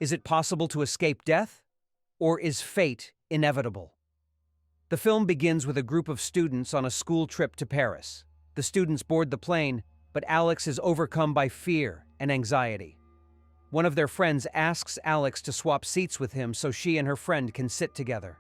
Is it possible to escape death? Or is fate inevitable? The film begins with a group of students on a school trip to Paris. The students board the plane, but Alex is overcome by fear and anxiety. One of their friends asks Alex to swap seats with him so she and her friend can sit together.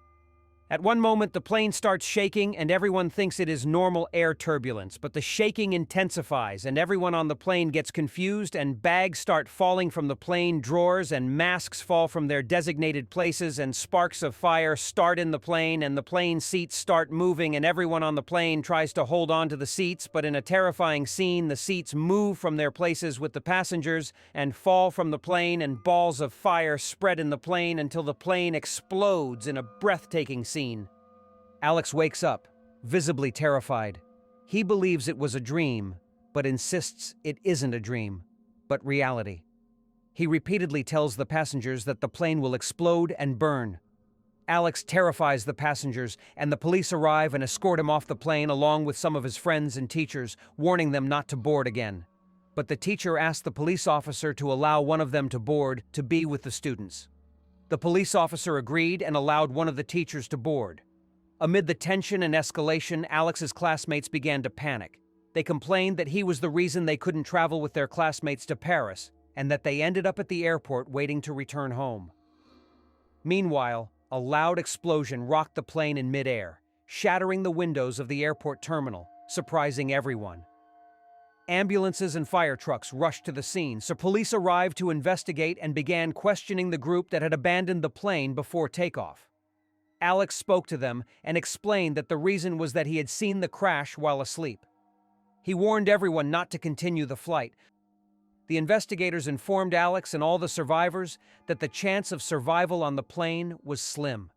At one moment, the plane starts shaking and everyone thinks it is normal air turbulence, but the shaking intensifies and everyone on the plane gets confused and bags start falling from the plane drawers and masks fall from their designated places and sparks of fire start in the plane and the plane seats start moving and everyone on the plane tries to hold on to the seats, but in a terrifying scene, the seats move from their places with the passengers and fall from the plane and balls of fire spread in the plane until the plane explodes in a breathtaking scene. Alex wakes up, visibly terrified. He believes it was a dream, but insists it isn't a dream, but reality. He repeatedly tells the passengers that the plane will explode and burn. Alex terrifies the passengers, and the police arrive and escort him off the plane along with some of his friends and teachers, warning them not to board again. But the teacher asked the police officer to allow one of them to board to be with the students. The police officer agreed and allowed one of the teachers to board. Amid the tension and escalation, Alex's classmates began to panic. They complained that he was the reason they couldn't travel with their classmates to Paris, and that they ended up at the airport waiting to return home. Meanwhile, a loud explosion rocked the plane in midair, shattering the windows of the airport terminal, surprising everyone. Ambulances and fire trucks rushed to the scene, so police arrived to investigate and began questioning the group that had abandoned the plane before takeoff. Alex spoke to them and explained that the reason was that he had seen the crash while asleep. He warned everyone not to continue the flight. The investigators informed Alex and all the survivors that the chance of survival on the plane was slim.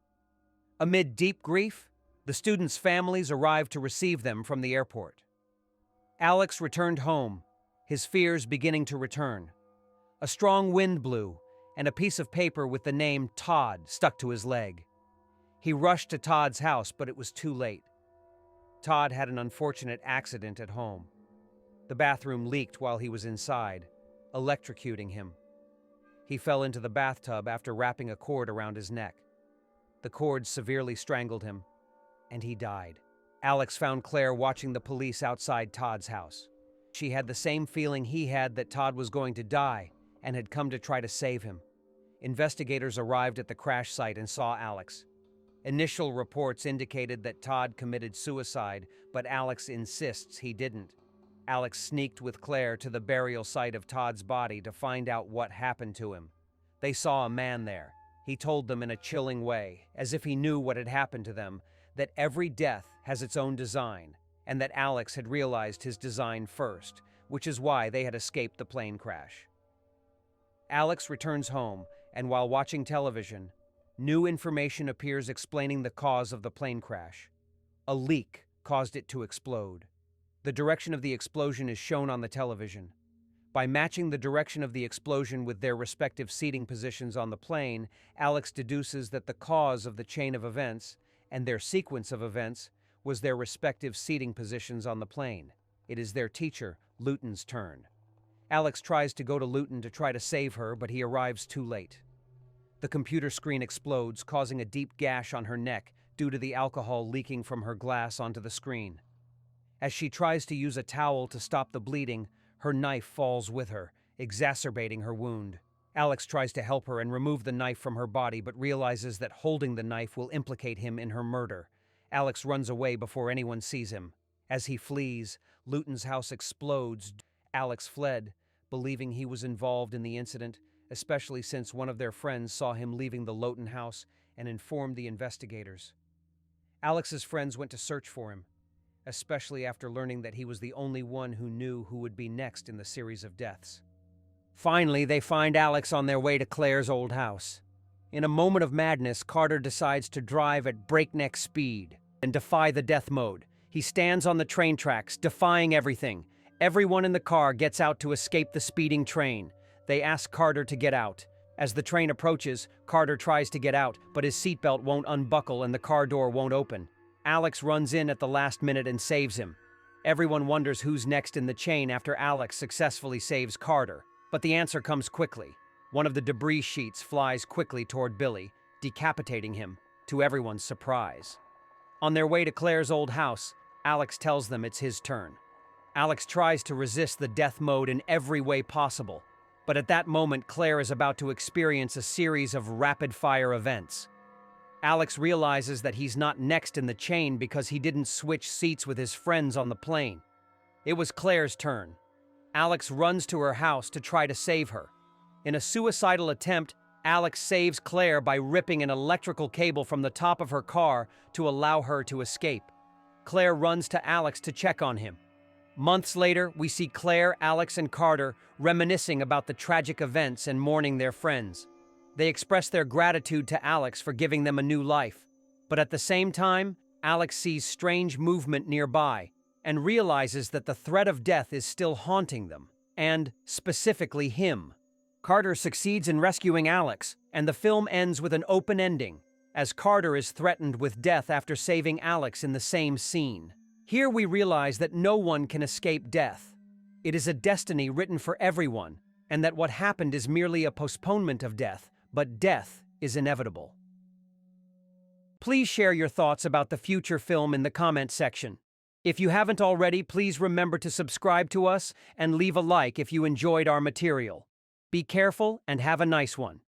Amid deep grief, the students' families arrived to receive them from the airport. Alex returned home, his fears beginning to return. A strong wind blew, and a piece of paper with the name Todd stuck to his leg. He rushed to Todd's house, but it was too late. Todd had an unfortunate accident at home. The bathroom leaked while he was inside, electrocuting him. He fell into the bathtub after wrapping a cord around his neck. The cord severely strangled him, and he died. Alex found Claire watching the police outside Todd's house. She had the same feeling he had that Todd was going to die and had come to try to save him. Investigators arrived at the crash site and saw Alex. Initial reports indicated that Todd committed suicide, but Alex insists he didn't. Alex sneaked with Claire to the burial site of Todd's body to find out what happened to him. They saw a man there. He told them in a chilling way, as if he knew what had happened to them, that every death has its own design, and that Alex had realized his design first, which is why they had escaped the plane crash. Alex returns home, and while watching television, new information appears explaining the cause of the plane crash. A leak caused it to explode. The direction of the explosion is shown on the television. By matching the direction of the explosion with their respective seating positions on the plane, Alex deduces that the cause of the chain of events and their sequence of events was their respective seating positions on the plane. It is their teacher, Luton's, turn. Alex tries to go to Luton to try to save her, but he arrives too late. The computer screen explodes, causing a deep gash on her neck due to the alcohol leaking from her glass onto the screen. As she tries to use a towel to stop the bleeding, her knife falls with her, exacerbating her wound. Alex tries to help her and remove the knife from her body, but realizes that holding the knife will implicate him in her murder. Alex runs away before anyone sees him. As he flees, Luton's house explodes. Alex fled, believing he was involved in the incident, especially since one of their friends saw him leaving the Luton house and informed the investigators. Alex's friends went to search for him, especially after learning that he was the only one who knew who would be next in the series of deaths. Finally, they find Alex on their way to Claire's old house. In a moment of madness, Carter decides to drive at breakneck speed and defy the death mode. He stands on the train tracks, defying everything. Everyone in the car gets out to escape the speeding train. They ask Carter to get out. As the train approaches, Carter tries to get out, but his seatbelt won't unbuckle and the car door won't open. Alex runs in at the last minute and saves him. Everyone wonders who's next in the chain after Alex successfully saves Carter. But the answer comes quickly. One of the debris sheets flies quickly toward Billy, decapitating him, to everyone's surprise. On their way to Claire's old house, Alex tells them it's his turn. Alex tries to resist the death mode in every way possible, but at that moment Claire is about to experience a series of rapid-fire events. Alex realizes that he's not next in the chain because he didn't switch seats with his friends on the plane. It was Claire's turn. Alex runs to her house to try to save her. In a suicidal attempt, Alex saves Claire by ripping an electrical cable from the top of her car to allow her to escape. Claire runs to Alex to check on him. Months later, we see Claire, Alex, and Carter reminiscing about the tragic events and mourning their friends. They express their gratitude to Alex for giving them a new life. But at the same time, Alex sees strange movement nearby and realizes that the threat of death is still haunting them, and specifically him. Carter succeeds in rescuing Alex, and the film ends with an open ending, as Carter is threatened with death after saving Alex in the same scene. Here we realize that no one can escape death. It is a destiny written for everyone, and that what happened is merely a postponement of death, but death is inevitable. Please share your thoughts about the future film in the comment section. If you haven't already, please remember to subscribe to us and leave a like if you enjoyed our material. Be careful and have a nice one.